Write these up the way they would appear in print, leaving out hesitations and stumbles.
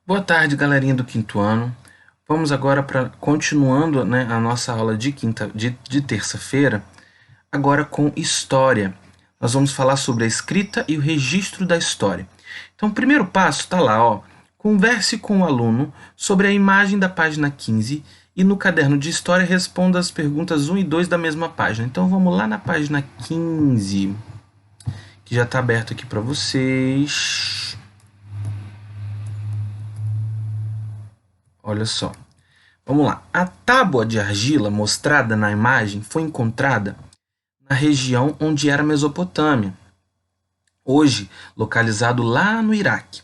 Boa tarde, galerinha do quinto ano. Vamos agora para continuando, né, a nossa aula de terça-feira, agora com história. Nós vamos falar sobre a escrita e o registro da história. Então, o primeiro passo está lá, ó. Converse com o aluno sobre a imagem da página 15 e no caderno de história responda as perguntas 1 e 2 da mesma página. Então, vamos lá na página 15, que já está aberto aqui para vocês. Olha só. Vamos lá. A tábua de argila mostrada na imagem foi encontrada na região onde era a Mesopotâmia, hoje localizado lá no Iraque.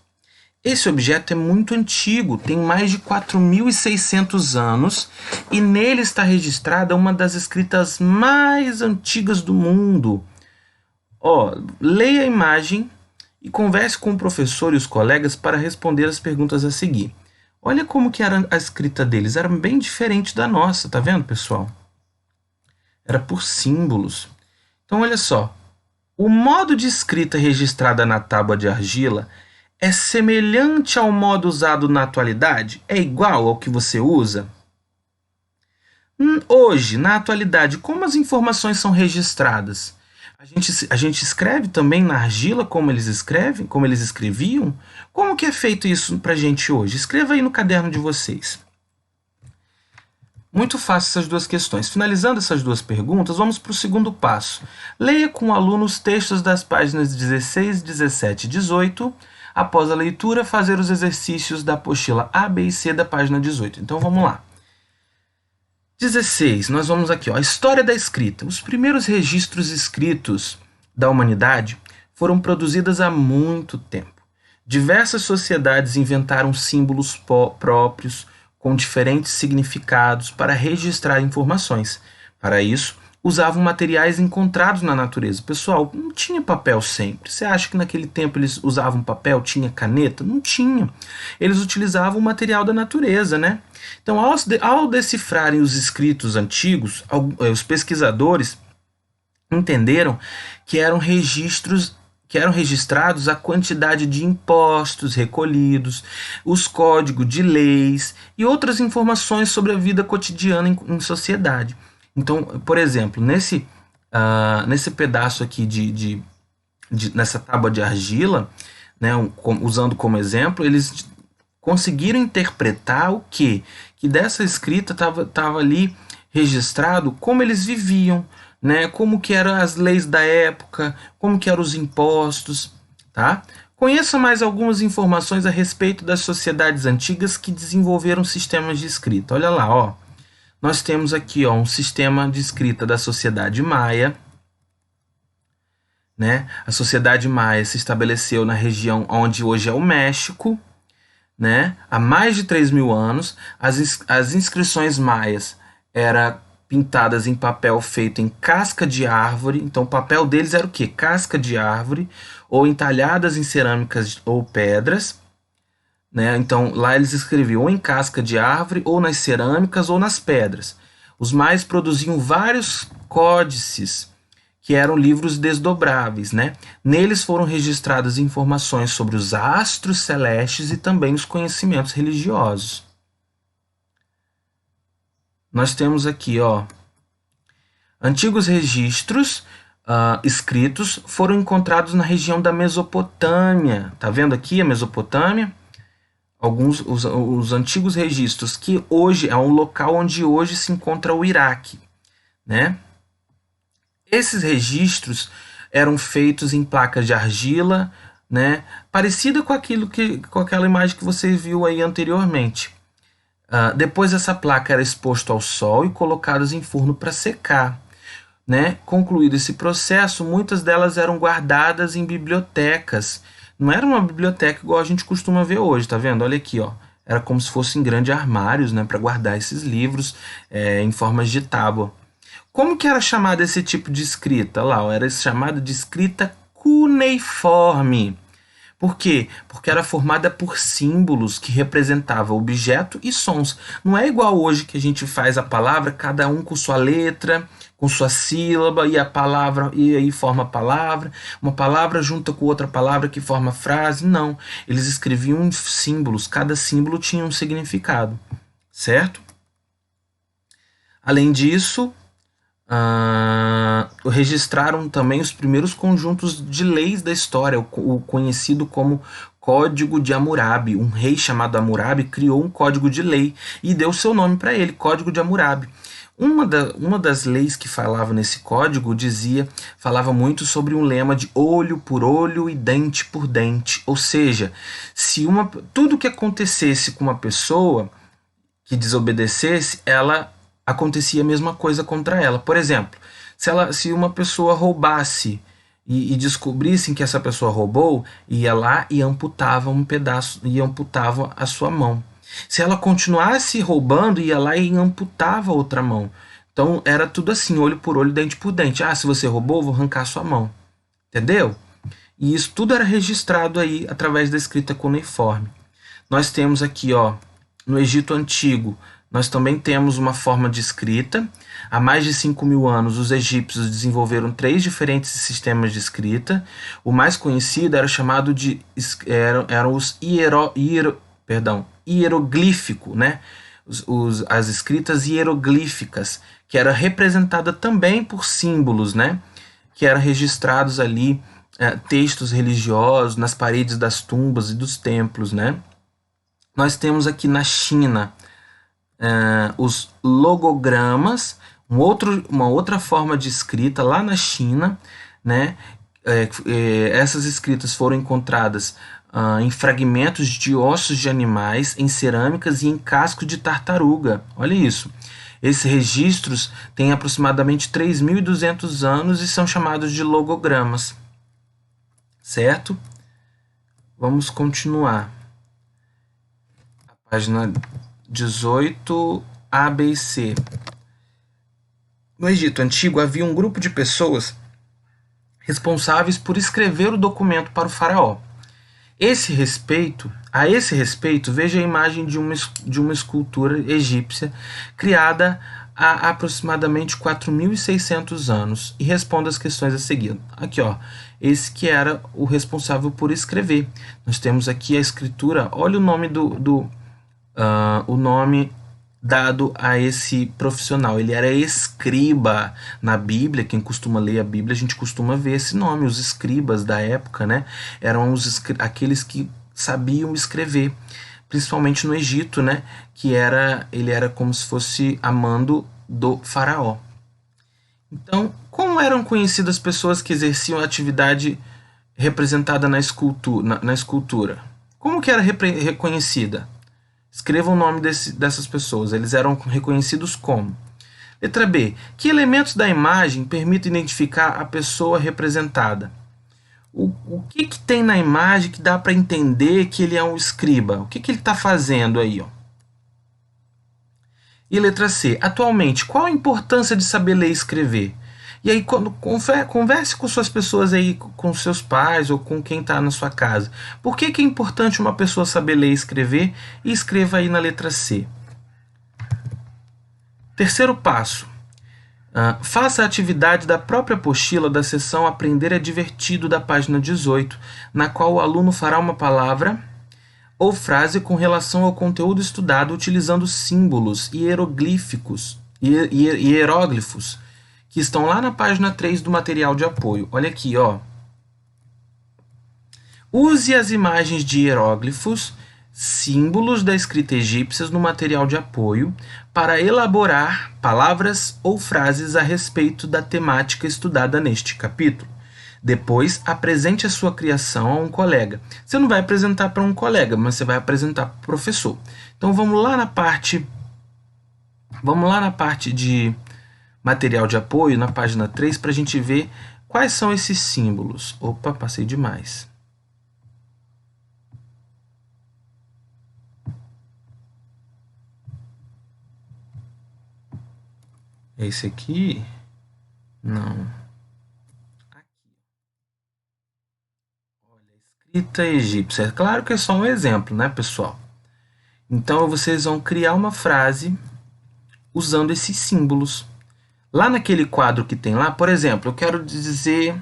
Esse objeto é muito antigo, tem mais de 4.600 anos e nele está registrada uma das escritas mais antigas do mundo. Leia a imagem e converse com o professor e os colegas para responder as perguntas a seguir. Olha como que era a escrita deles, era bem diferente da nossa, tá vendo, pessoal? Era por símbolos. Então, olha só, o modo de escrita registrada na tábua de argila é semelhante ao modo usado na atualidade? É igual ao que você usa? Hoje, na atualidade, como as informações são registradas? A gente escreve também na argila como eles escrevem, como eles escreviam? Como que é feito isso pra gente hoje? Escreva aí no caderno de vocês. Muito fácil essas duas questões. Finalizando essas duas perguntas, vamos para o segundo passo. Leia com o aluno os textos das páginas 16, 17 e 18. Após a leitura, fazer os exercícios da apostila A, B e C da página 18. Então vamos lá. 16, nós vamos aqui, ó, a história da escrita. Os primeiros registros escritos da humanidade foram produzidos há muito tempo. Diversas sociedades inventaram símbolos próprios com diferentes significados para registrar informações. Para isso, usavam materiais encontrados na natureza. Pessoal, não tinha papel sempre. Você acha que naquele tempo eles usavam papel, tinha caneta? Não tinha. Eles utilizavam o material da natureza, né? Então, ao decifrarem os escritos antigos, os pesquisadores entenderam que eram registrados a quantidade de impostos recolhidos, os códigos de leis e outras informações sobre a vida cotidiana em sociedade. Então, por exemplo, nesse pedaço aqui nessa tábua de argila, né, usando como exemplo, eles conseguiram interpretar o quê? Que dessa escrita estava ali registrado como eles viviam, né, como que eram as leis da época, como que eram os impostos, tá? Conheça mais algumas informações a respeito das sociedades antigas que desenvolveram sistemas de escrita. Olha lá, ó. Nós temos aqui, ó, um sistema de escrita da sociedade maia, né? A sociedade maia se estabeleceu na região onde hoje é o México, né? Há mais de 3.000 anos. As inscrições maias eram pintadas em papel feito em casca de árvore. Então o papel deles era o quê? Casca de árvore, ou entalhadas em cerâmicas ou pedras, né? Então lá eles escreviam ou em casca de árvore, ou nas cerâmicas, ou nas pedras. Os maias produziam vários códices, que eram livros desdobráveis, né? Neles foram registradas informações sobre os astros celestes e também os conhecimentos religiosos. Nós temos aqui, ó, antigos registros escritos foram encontrados na região da Mesopotâmia. Tá vendo aqui a Mesopotâmia? Os antigos registros, que hoje é um local onde hoje se encontra o Iraque, né? Esses registros eram feitos em placas de argila, né, parecida com aquela imagem que você viu aí anteriormente. Depois essa placa era exposta ao sol e colocadas em forno para secar, né? Concluído esse processo, muitas delas eram guardadas em bibliotecas. Não era uma biblioteca igual a gente costuma ver hoje, tá vendo? Olha aqui, ó. Era como se fossem grandes armários, né, para guardar esses livros em formas de tábua. Como que era chamada esse tipo de escrita? Lá, era chamada de escrita cuneiforme. Por quê? Porque era formada por símbolos que representavam objeto e sons. Não é igual hoje que a gente faz a palavra, cada um com sua letra, com sua sílaba e a palavra, e aí forma a palavra, uma palavra junta com outra palavra que forma frase. Não, eles escreviam símbolos, cada símbolo tinha um significado, certo? Além disso, registraram também os primeiros conjuntos de leis da história, o conhecido como Código de Hammurabi. Um rei chamado Hammurabi criou um código de lei e deu seu nome para ele, Código de Hammurabi. Uma das leis que falava nesse código falava muito sobre um lema de olho por olho e dente por dente. Ou seja, se tudo que acontecesse com uma pessoa que desobedecesse, acontecia a mesma coisa contra ela. Por exemplo, se uma pessoa roubasse e descobrissem que essa pessoa roubou, ia lá e amputava um pedaço, e amputava a sua mão. Se ela continuasse roubando, ia lá e amputava a outra mão. Então era tudo assim, olho por olho, dente por dente. Se você roubou, vou arrancar sua mão. Entendeu? E isso tudo era registrado aí através da escrita cuneiforme. Nós temos aqui, no Egito Antigo, nós também temos uma forma de escrita. Há mais de 5.000 anos, os egípcios desenvolveram 3 diferentes sistemas de escrita. O mais conhecido era chamado de eram os hieroglífico, né? As escritas hieroglíficas, que era representada também por símbolos, né? Que eram registrados ali textos religiosos nas paredes das tumbas e dos templos, né? Nós temos aqui na China os logogramas, uma outra forma de escrita lá na China, né? Essas escritas foram encontradas em fragmentos de ossos de animais, em cerâmicas e em casco de tartaruga. Olha isso. Esses registros têm aproximadamente 3.200 anos e são chamados de logogramas. Certo? Vamos continuar. A página 18, A, B e C. No Egito Antigo havia um grupo de pessoas responsáveis por escrever o documento para o faraó. A esse respeito, veja a imagem de uma escultura egípcia criada há aproximadamente 4.600 anos e responda as questões a seguir. Aqui, esse que era o responsável por escrever. Nós temos aqui a escritura. Olha o nome o nome dado a esse profissional. Ele era escriba. Na Bíblia, quem costuma ler a Bíblia, a gente costuma ver esse nome. Os escribas da época, né, eram aqueles que sabiam escrever, principalmente no Egito, né, ele era como se fosse a mando do faraó. Então, como eram conhecidas as pessoas que exerciam a atividade representada na escultura? Como que era reconhecida? Escreva o nome dessas pessoas. Eles eram reconhecidos como. Letra B. Que elementos da imagem permitem identificar a pessoa representada? O que tem na imagem que dá para entender que ele é um escriba? O que ele está fazendo aí? E letra C. Atualmente, qual a importância de saber ler e escrever? E aí, quando converse com suas pessoas aí, com seus pais ou com quem está na sua casa. Por que é importante uma pessoa saber ler e escrever? E escreva aí na letra C. Terceiro passo. Faça a atividade da própria apostila da seção Aprender é Divertido da página 18, na qual o aluno fará uma palavra ou frase com relação ao conteúdo estudado utilizando símbolos e hieroglíficos e hieróglifos, que estão lá na página 3 do material de apoio. Olha aqui, Use as imagens de hieróglifos, símbolos da escrita egípcia no material de apoio para elaborar palavras ou frases a respeito da temática estudada neste capítulo. Depois, apresente a sua criação a um colega. Você não vai apresentar para um colega, mas você vai apresentar para o professor. Então, vamos lá na parte de material de apoio, na página 3, para a gente ver quais são esses símbolos. Opa, passei demais. Esse aqui? Não. Aqui. Olha, escrita egípcia. É claro que é só um exemplo, né, pessoal? Então, vocês vão criar uma frase usando esses símbolos. Lá naquele quadro que tem lá, por exemplo, eu quero dizer,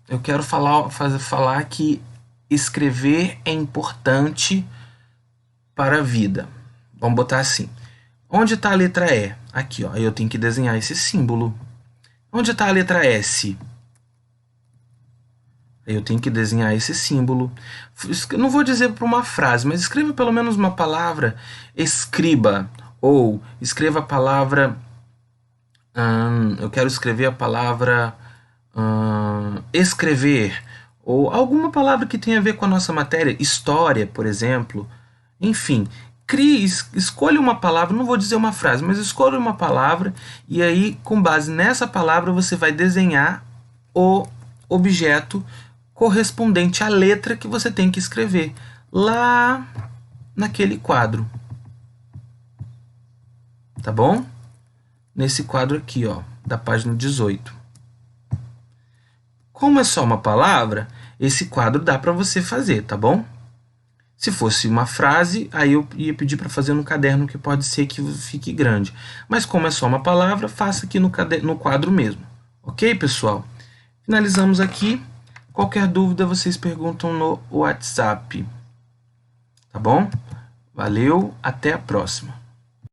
eu quero falar que escrever é importante para a vida. Vamos botar assim. Onde está a letra E? Aqui, ó. Aí eu tenho que desenhar esse símbolo. Onde está a letra S? Aí eu tenho que desenhar esse símbolo. Não vou dizer para uma frase, mas escreva pelo menos uma palavra. Escriba. Ou escreva a palavra... eu quero escrever a palavra... escrever. Ou alguma palavra que tenha a ver com a nossa matéria. História, por exemplo. Enfim, escolha uma palavra, não vou dizer uma frase, mas escolha uma palavra e aí, com base nessa palavra, você vai desenhar o objeto correspondente à letra que você tem que escrever lá naquele quadro. Tá bom? Nesse quadro aqui, ó, da página 18. Como é só uma palavra, esse quadro dá para você fazer, tá bom? Se fosse uma frase, aí eu ia pedir para fazer no caderno, que pode ser que fique grande. Mas como é só uma palavra, faça aqui no quadro mesmo. Ok, pessoal? Finalizamos aqui. Qualquer dúvida, vocês perguntam no WhatsApp. Tá bom? Valeu, até a próxima.